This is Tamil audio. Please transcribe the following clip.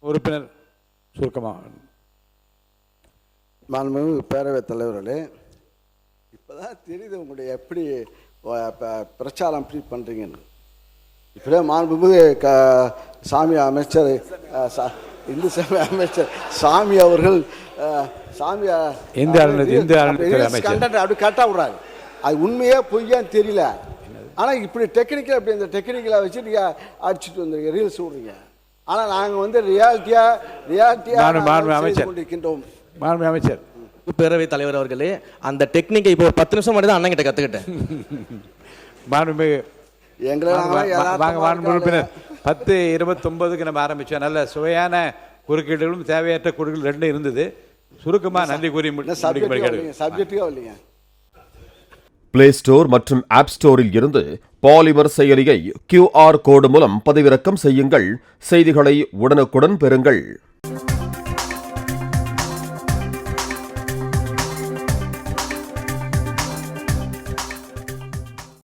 உறுப்பினர் சுருக்கமாக. மாண்புமிகு பேரவைத் தலைவர்களே, இப்போதான் தெரியுது உங்களுடைய எப்படி பிரச்சாரம் எப்படி பண்ணுறீங்கன்னு. இப்படியே மாண்புமிகு சாமி அமைச்சர் இந்து சமய அமைச்சர் சாமி அவர்கள் அப்படி கரெக்டாக விட்றாரு. அது உண்மையே பொய்யான்னு தெரியல. ஆனால் இப்படி டெக்னிக்கல் அப்படி இந்த டெக்னிக்கலை வச்சு நீங்கள் அடிச்சுட்டு வந்துருங்க, ரீல்ஸ் விட்றீங்க. ஆனால் நாங்கள் வந்து ரியாலிட்டியாக கொண்டிருக்கின்றோம். அமைச்சர் பேரவைத் தலைவர் அவர்களே, அந்த டெக்னிக்கை இப்போ 10 நிமிஷம் மட்டும் தான் அண்ணன் கிட்ட கற்றுக்கிட்டேன். உறுப்பினர் 10:29 நம்ம ஆரம்பித்தோம். நல்ல சுவையான குறுக்கீடுகளும் தேவையற்ற குறுக்கீடு ரெண்டும் இருந்தது. சுருக்கமாக நன்றி கூறி சப்ஜெக்டுగా பிளே ஸ்டோர் மற்றும் ஆப் ஸ்டோரில் இருந்து பாலிமர் செயலியை QR கோடு மூலம் பதிவிறக்கம் செய்யுங்கள். செய்திகளை உடனுக்குடன் பெறுங்கள்.